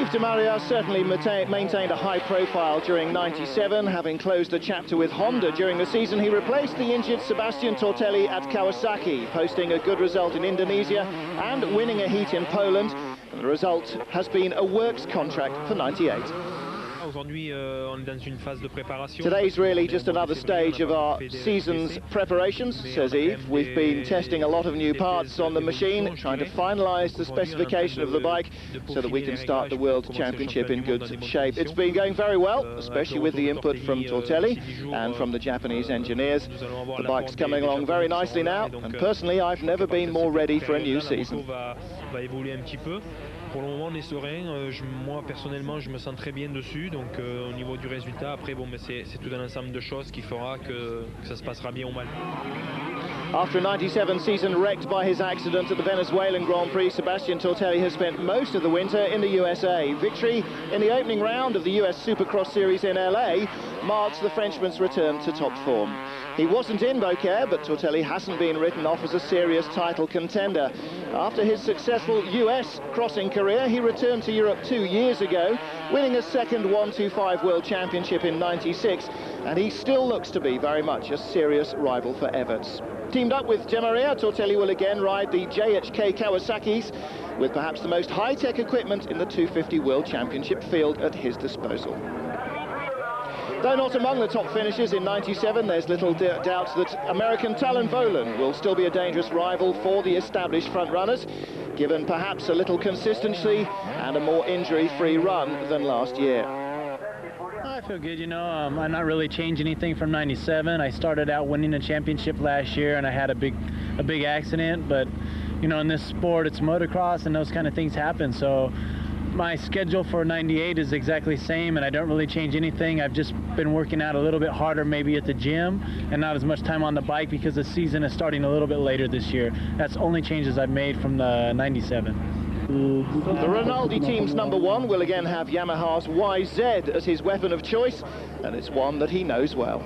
Yves de Maria certainly maintained a high profile during '97, having closed a chapter with Honda during the season. He replaced the injured Sebastian Tortelli at Kawasaki, posting a good result in Indonesia and winning a heat in Poland. And the result has been a works contract for '98. Today's really just another stage of our season's preparations, says Yves. We've been testing a lot of new parts on the machine, trying to finalise the specification of the bike so that we can start the World Championship in good shape. It's been going very well, especially with the input from Tortelli and from the Japanese engineers. The bike's coming along very nicely now, and personally I've never been more ready for a new season. Pour le moment, on est serein. Moi, personnellement, je me sens très bien dessus. Donc, au niveau du résultat, après, bon, mais c'est tout un ensemble de choses qui fera que ça se passera bien ou mal. After a '97 season wrecked by his accident at the Venezuelan Grand Prix, Sebastian Tortelli has spent most of the winter in the USA. Victory in the opening round of the US Supercross Series in LA marks the Frenchman's return to top form. He wasn't in Beaucaire, but Tortelli hasn't been written off as a serious title contender. After his successful US crossing career, he returned to Europe 2 years ago, winning a second 125 World Championship in '96, and he still looks to be very much a serious rival for Everts. Teamed up with de Maria, Tortelli will again ride the JHK Kawasaki's, with perhaps the most high-tech equipment in the 250 World Championship field at his disposal. Though not among the top finishers in '97, there's little doubt that American Talon Volan will still be a dangerous rival for the established front-runners, given perhaps a little consistency and a more injury-free run than last year. I feel good, you know. I'm not really changing anything from '97. I started out winning a championship last year, and I had a big accident. But you know, in this sport, it's motocross, and those kind of things happen. So my schedule for '98 is exactly the same, and I don't really change anything. I've just been working out a little bit harder maybe at the gym and not as much time on the bike because the season is starting a little bit later this year. That's the only changes I've made from the '97. The Rinaldi team's #1 will again have Yamaha's YZ as his weapon of choice, and it's one that he knows well.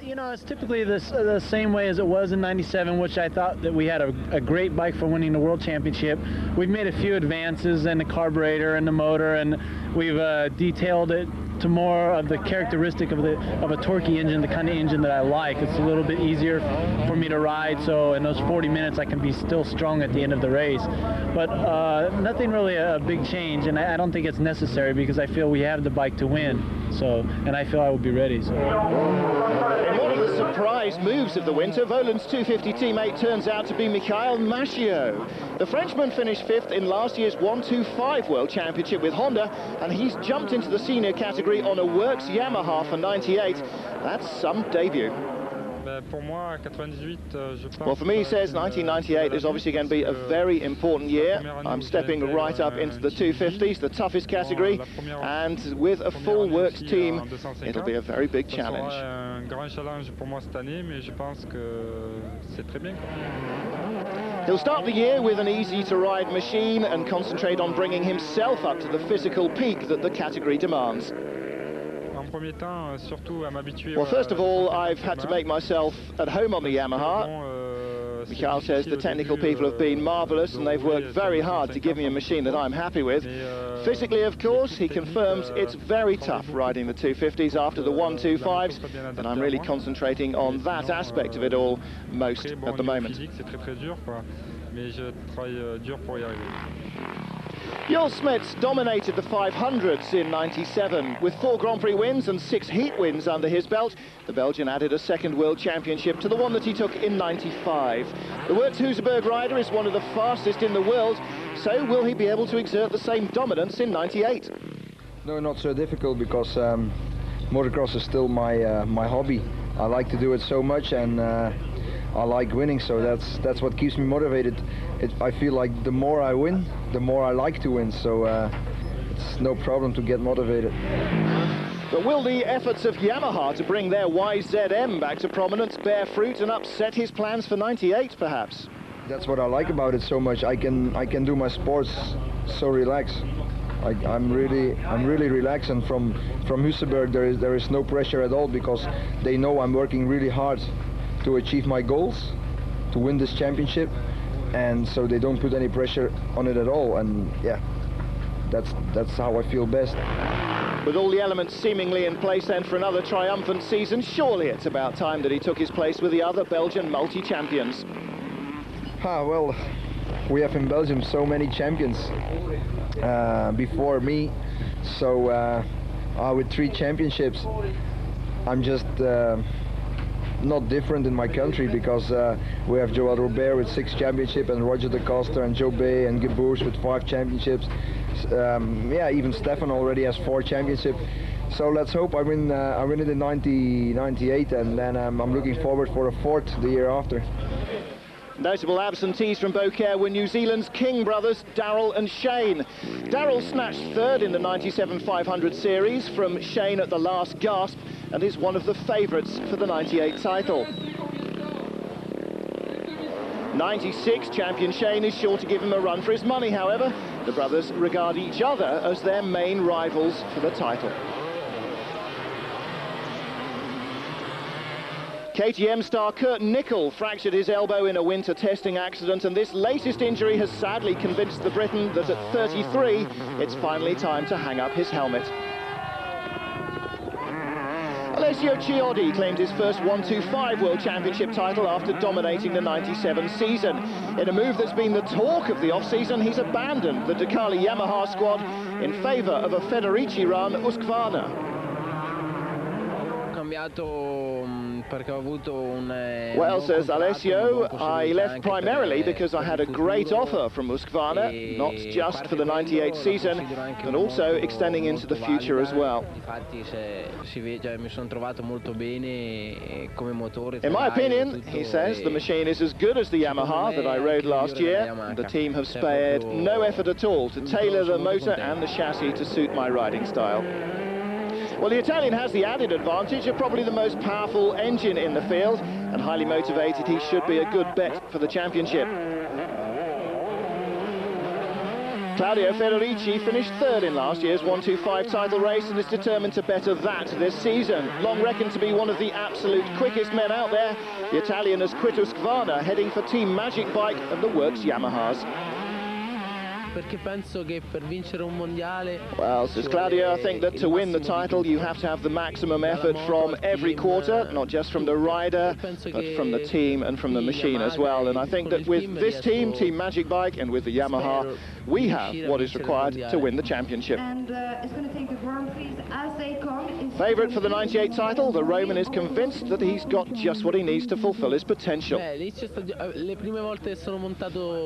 You know, it's typically the same way as it was in '97, which I thought that we had a great bike for winning the World Championship. We've made a few advances in the carburetor and the motor, and we've detailed it to more of the characteristic of a torquey engine, the kind of engine that I like. It's a little bit easier for me to ride, so in those 40 minutes I can be still strong at the end of the race. But nothing really a big change, and I don't think it's necessary because I feel we have the bike to win. So, and I feel I will be ready. So. In one of the surprise moves of the winter, Volan's 250 teammate turns out to be Macchio. The Frenchman finished 5th in last year's 125 World Championship with Honda, and he's jumped into the senior category on a works Yamaha for '98. That's some debut. Well, for me, he says 1998 is obviously going to be a very important year. I'm stepping right up into the 250s, the toughest category, and with a full works team, it'll be a very big challenge. He'll start the year with an easy-to-ride machine and concentrate on bringing himself up to the physical peak that the category demands. Well, first of all, I've had to make myself at home on the Yamaha. Michael says the technical people have been marvellous and they've worked very hard to give me a machine that I'm happy with. Physically, of course, he confirms it's very tough riding the 250s after the 125s, and I'm really concentrating on that aspect of it all most at the moment. Jos Smets dominated the 500s in '97. With 4 Grand Prix wins and 6 heat wins under his belt, the Belgian added a second World Championship to the one that he took in '95. The Wurtzhuseberg rider is one of the fastest in the world, so will he be able to exert the same dominance in '98? No, not so difficult, because motocross is still my hobby. I like to do it so much, and I like winning, so that's what keeps me motivated. I feel like the more I win, the more I like to win, so it's no problem to get motivated. But will the efforts of Yamaha to bring their YZM back to prominence bear fruit and upset his plans for '98, perhaps? That's what I like about it so much. I can do my sports so relaxed. I'm really relaxed, and from Huseberg there is no pressure at all, because they know I'm working really hard to achieve my goals, to win this championship, and so they don't put any pressure on it at all. And yeah, that's how I feel best. With all the elements seemingly in place then for another triumphant season, surely it's about time that he took his place with the other Belgian multi-champions. Well, we have in Belgium so many champions before me, so with 3 championships, I'm just not different in my country, because we have Joël Robert with 6 championships, and Roger de Coster and Joe Bay and Geboers with 5 championships. Yeah, even Stefan already has 4 championships. So let's hope I win it in 98, and then I'm looking forward for a 4th the year after. Notable absentees from Beaucaire were New Zealand's King brothers, Darrell and Shane. Darrell snatched 3rd in the 97 500 series from Shane at the last gasp, and is one of the favourites for the 98 title. 96 champion Shane is sure to give him a run for his money, however. The brothers regard each other as their main rivals for the title. KTM star Kurt Nickel fractured his elbow in a winter testing accident, and this latest injury has sadly convinced the Briton that at 33, it's finally time to hang up his helmet. Alessio Chiodi claimed his first 125 World Championship title after dominating the 97 season. In a move that's been the talk of the off-season, he's abandoned the Ducati Yamaha squad in favour of a Federici run Husqvarna. Well, says Alessio, I left primarily because I had a great offer from Husqvarna, not just for the 98 season, but also extending into the future as well. In my opinion, he says, the machine is as good as the Yamaha that I rode last year. The team have spared no effort at all to tailor the motor and the chassis to suit my riding style. Well, the Italian has the added advantage of probably the most powerful engine in the field, and highly motivated, he should be a good bet for the championship. Claudio Federici finished 3rd in last year's 125 title race and is determined to better that this season. Long reckoned to be one of the absolute quickest men out there, the Italian has quit Husqvarna, heading for Team Magic Bike and the works Yamahas. Well, says Claudio, I think that to win the title you have to have the maximum effort from every quarter, not just from the rider, but from the team and from the machine as well. And I think that with this team, Team Magic Bike, and with the Yamaha, we have what is required to win the championship. Favourite for the 98 title, the Roman is convinced that he's got just what he needs to fulfil his potential. I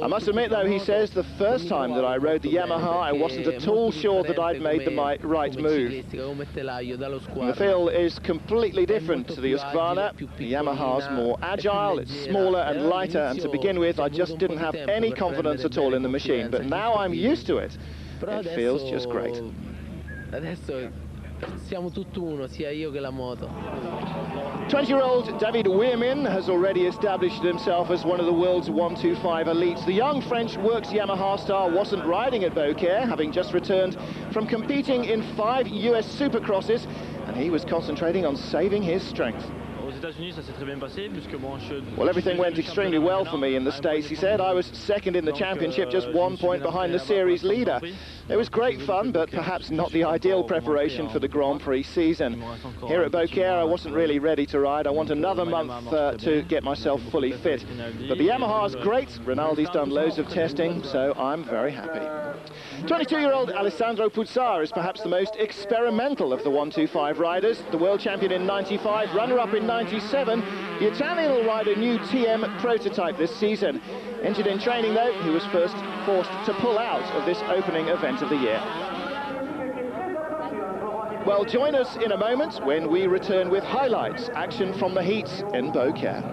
must admit, though, he says, the first time that I rode the Yamaha, I wasn't at all sure that I'd made the right move. The feel is completely different to the Husqvarna. The Yamaha's more agile, it's smaller and lighter, and to begin with, I just didn't have any confidence at all in the machine. But now I'm used to it. It feels just great. 20-year-old David Weirmin has already established himself as one of the world's 125 elites. The young French works Yamaha star wasn't riding at Beaucaire, having just returned from competing in 5 US Supercrosses, and he was concentrating on saving his strength. Well, everything went extremely well for me in the States, he said. I was 2nd in the championship, just 1 point behind the series leader. It was great fun, but perhaps not the ideal preparation for the Grand Prix season. Here at Beaucaire, I wasn't really ready to ride. I want another month to get myself fully fit. But the Yamaha's great. Rinaldi's done loads of testing, so I'm very happy. 22-year-old Alessandro Puzzar is perhaps the most experimental of the 125 riders. The world champion in 95, runner-up in 97, the Italian will ride a new TM prototype this season. Injured in training, though, he was first forced to pull out of this opening event of the year. Well, join us in a moment when we return with highlights, action from the heats in Beaucaire.